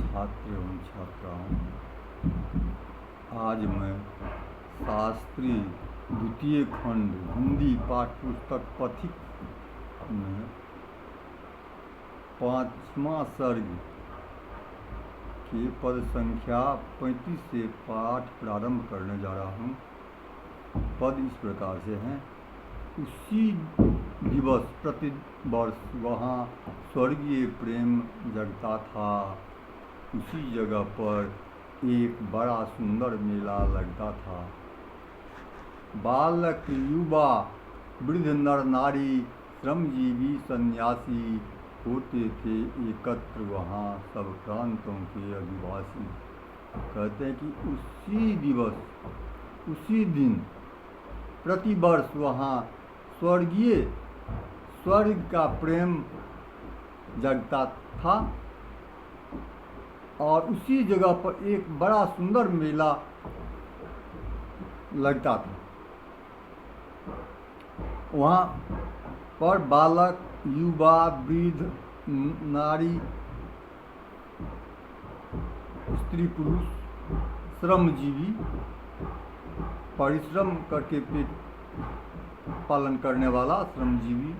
छात्र एवं छात्राओं, आज मैं शास्त्री द्वितीय खंड हिंदी पाठ पुस्तक पथिक में 5वां सर्ग के पद संख्या 35 से पाठ प्रारंभ करने जा रहा हूँ। पद इस प्रकार से हैं। उसी दिवस प्रतिवर्ष वहाँ स्वर्गीय प्रेम जगता था। उसी जगह पर एक बड़ा सुंदर मेला लगता था। बालक, युवा, वृद्ध, नर नारी, श्रमजीवी, सन्यासी होते थे एकत्र वहाँ, सब प्रांतों के अधिवासी। कहते हैं कि उसी दिवस, उसी दिन प्रतिवर्ष वहाँ स्वर्ग का प्रेम जगता था और उसी जगह पर एक बड़ा सुंदर मेला लगता था। वहाँ पर बालक, युवा, वृद्ध, नारी, स्त्री, पुरुष, श्रमजीवी, परिश्रम करके पेट पालन करने वाला श्रमजीवी,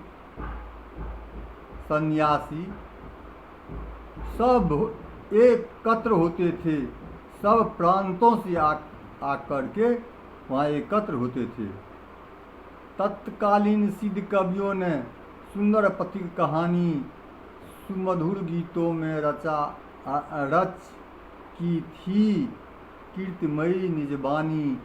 सन्यासी, सब एकत्र होते थे। सब प्रांतों से आकर के वहाँ एकत्र होते थे। तत्कालीन सिद्ध कवियों ने सुंदर पथिक कहानी सुमधुर गीतों में रच की थी। कीर्तिमयी निजबानी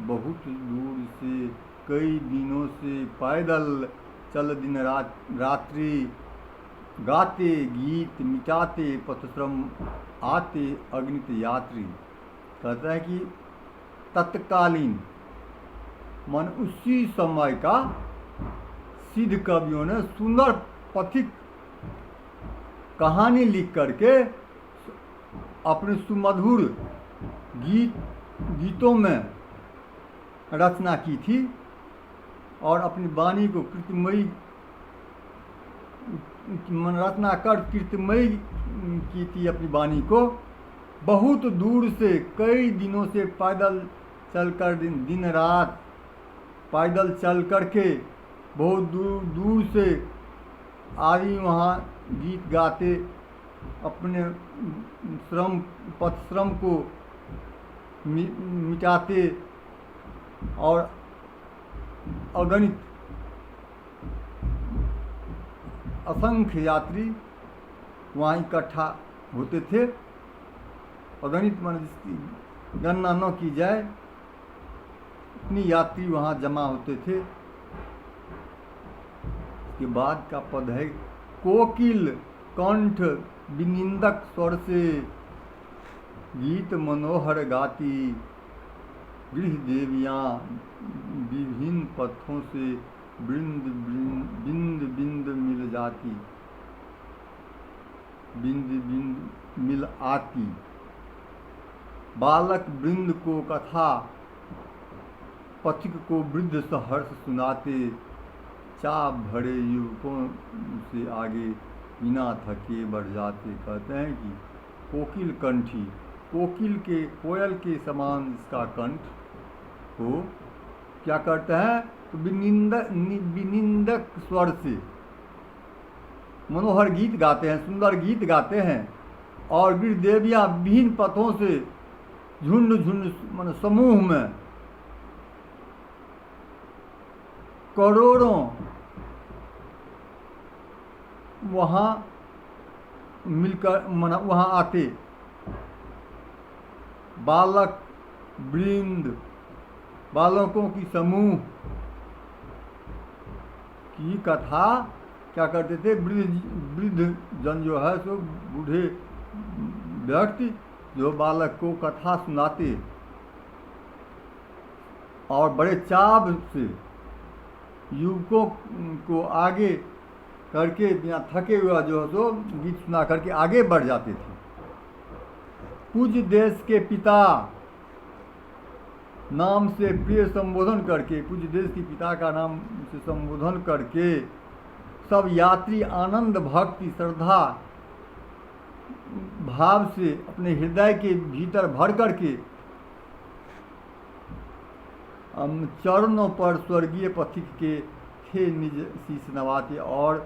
बहुत दूर से कई दिनों से पैदल चल दिन रात्रि गाते गीत मिटाते पथश्रम आते अगणित यात्री। कहता है कि तत्कालीन मन उसी समय का सिद्ध कवियों ने सुंदर पथिक कहानी लिख करके अपने सुमधुर गीतों में रचना की थी और अपनी वाणी को रचना कर कीर्तिमयी की थी अपनी वाणी को। बहुत दूर से कई दिनों से पैदल चलकर दिन रात पैदल चल करके बहुत दूर से आदमी वहाँ गीत गाते अपने पथश्रम को मिटाते और अगणित असंख्य यात्री वहाँ इकट्ठा होते थे। अगणित मन जिसकी गणना न की जाए इतनी यात्री वहाँ जमा होते थे। इसके बाद का पद है कोकिल कंठ विनिंदक स्वर से गीत मनोहर गाती, गृह देवियाँ विभिन्न पथों से बिंद बिंद मिल जाती, बिंद बिंद मिल आती। बालक वृंद को कथा पथिक को वृद्ध सहर्ष सुनाते, चाप भरे युवकों से आगे बिना थके बढ़ जाते। कहते हैं कि कोकिल कंठी, कोयल के समान इसका कंठ हो, क्या करते हैं तो विनिंदक स्वर से मनोहर गीत गाते हैं, सुंदर गीत गाते हैं। और वीर देवियाँ विभिन्न पथों से झुंड मन समूह में करोड़ों वहाँ मिलकर वहाँ आते। बालक वृंद, बालकों की समूह की कथा क्या करते थे, वृद्ध जन जो है सो बूढ़े व्यक्ति जो बालक को कथा सुनाते और बड़े चाव से युवकों को आगे करके बिना थके हुआ जो है सो गीत सुना करके आगे बढ़ जाते थे। पूज्य देश के पिता नाम से प्रिय संबोधन करके, पूज्य देश के पिता का नाम से संबोधन करके सब यात्री आनंद भक्ति श्रद्धा भाव से अपने हृदय के भीतर भर करके चरणों पर स्वर्गीय पथिक के थे निज शीश नवाते, और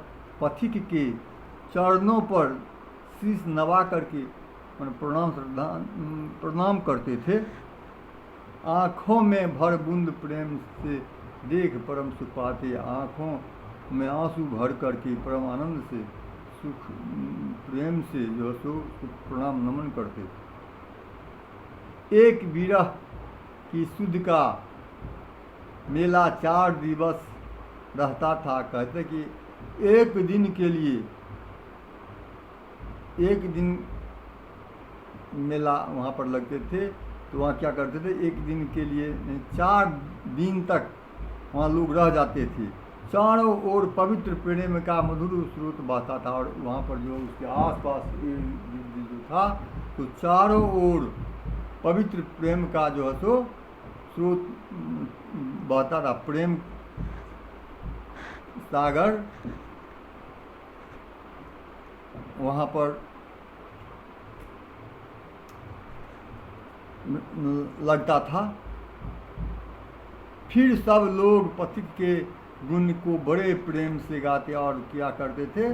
पथिक के चरणों पर शीश नवा करके प्रणाम करते थे। आँखों में भर बूंद प्रेम से देख परम सुख पाते, आँखों में आंसू भर करके परम आनंद से सुख प्रेम से जो सो प्रणाम नमन करते। एक विरह की सुध का मेला 4 दिवस रहता था। कहते कि एक दिन के लिए, एक दिन मेला वहाँ पर लगते थे, तो वहाँ क्या करते थे, एक दिन के लिए 4 दिन तक वहाँ लोग रह जाते थे। चारों ओर पवित्र प्रेम का मधुर स्रोत बहता था, और वहाँ पर जो उसके आसपास जो था, तो चारों ओर पवित्र प्रेम का जो है सो स्रोत बहता था, प्रेम सागर वहाँ पर लगता था। फिर सब लोग पथिक के गुण को बड़े प्रेम से गाते और क्या करते थे,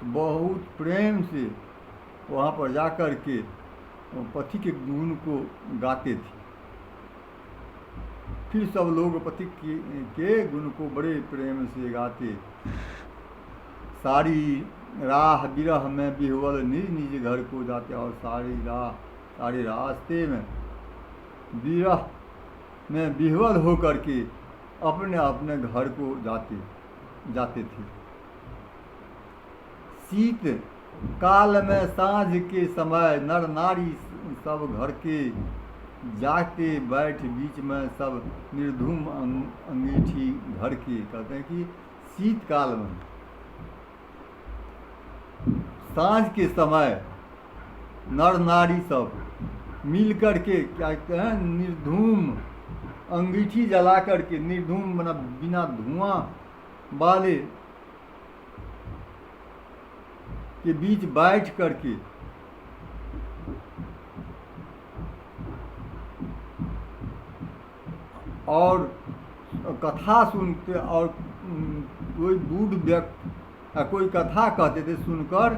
बहुत प्रेम से वहाँ पर जाकर के पथिक के गुण को गाते थे। फिर सब लोग पथिक के गुण को बड़े प्रेम से गाते। सारी राह विरह में विह्वल निज निज घर को जाते, और सारे रास्ते में विरह में विह्वल होकर के अपने अपने घर को जाते थे। शीत काल में सांझ के समय नर नारी सब घर के जागते बैठ, बीच में सब निर्धूम अंगीठी घर के। कहते हैं कि शीतकाल में सांझ के समय नर नारी सब मिल कर के क्या कहते हैं, निर्धूम अंगीठी जला करके, निर्धूम बना बिना धुआं वाले के बीच बैठ करके और कथा सुनते, और कोई बूढ़ व्यक्ति कोई कथा कहते थे, सुनकर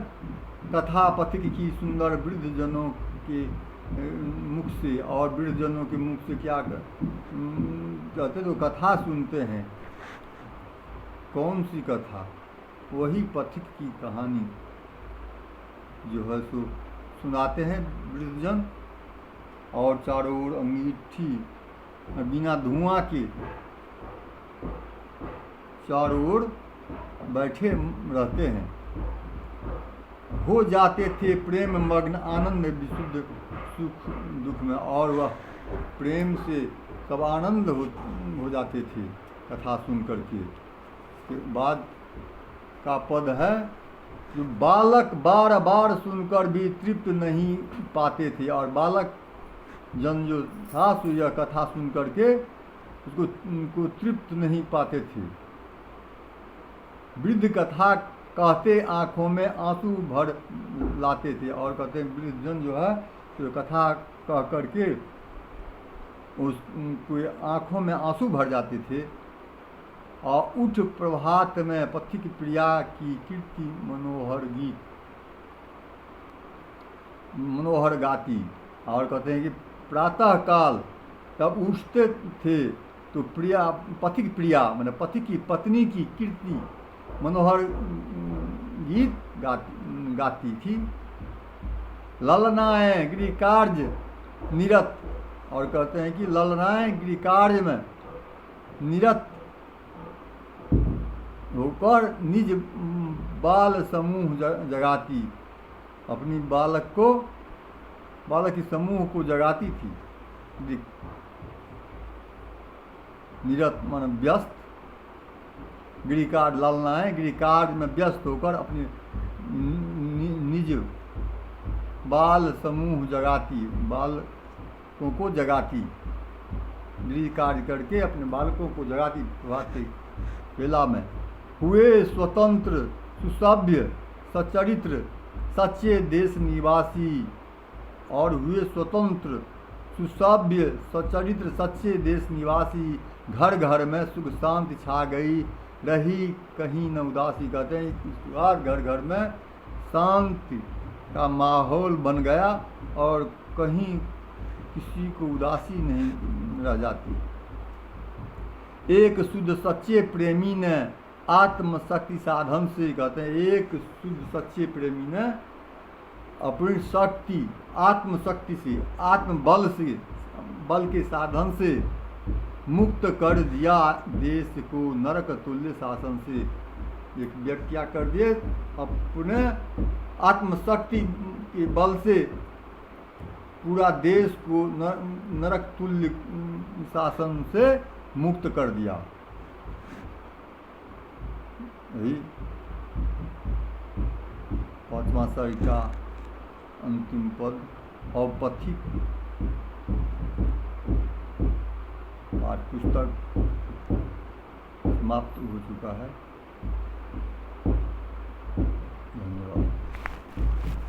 कथा पथिक की सुंदर वृद्ध जनों के मुख से, और वृद्ध जनों के मुख से क्या कहते तो कथा सुनते हैं। कौन सी कथा? वही पथिक की कहानी जो है सो सुनाते हैं वृद्धजन, और चारों ओर अंगीठी बिना धुआं के चारों ओर बैठे रहते हैं। हो जाते थे प्रेम मग्न आनंद विशुद्ध सुख दुख में, और वह प्रेम से सब आनंद हो जाते थे कथा सुन करके। बाद का पद है, जो बालक बार बार सुनकर भी तृप्त नहीं पाते थे, और बालक जन जो था सो यह कथा सुन करके उसको तृप्त नहीं पाते थे। वृद्ध कथा कहते आँखों में आंसू भर लाते थे, और कहते हैं वृद्ध जन जो है तो कथा कह करके उसको आँखों में आंसू भर जाते थे। और उठ प्रभात में पथिक प्रिया की कीर्ति मनोहर गाती, और कहते हैं कि प्रातः काल तब उठते थे तो प्रिया पथिक प्रिया मैंने पथिक की पत्नी की कीर्ति मनोहर गीत गाती थी। ललनाएँ गृहकार्य निरत, और कहते हैं कि ललनाएँ गृहकार्य में निरत होकर निज बाल समूह जगाती, अपनी बालक की समूह को जगाती थी। निरत मान व्यस्त, गृहकार्य ललनाएँ गृहकार्य में व्यस्त होकर अपने निज बाल समूह जगाती, बालकों को जगाती, गृह कार्य करके अपने बालकों को जगाती प्रभात बेला में। हुए स्वतंत्र सुसभ्य सचरित्र सच्चे देश निवासी और हुए स्वतंत्र सुसभ्य सचरित्र सच्चे देश निवासी। घर घर में सुख शांति छा गई, रही कहीं न उदासी। कहते हैं इस बार घर घर में शांति का माहौल बन गया और कहीं किसी को उदासी नहीं रह जाती। एक शुद्ध सच्चे प्रेमी ने आत्मशक्ति साधन से, कहते हैं एक शुद्ध सच्चे प्रेमी ने अपनी शक्ति आत्मशक्ति से, आत्मबल से, बल के साधन से मुक्त कर दिया देश को नरक तुल्य शासन से। एक व्यक्ति क्या कर दिए, अपने आत्मशक्ति के बल से पूरा देश को नरक तुल्य शासन से मुक्त कर दिया। यही 5वां सर्ग का अंतिम पद औपथिक पाठ्य पुस्तक समाप्त हो चुका है। धन्यवाद।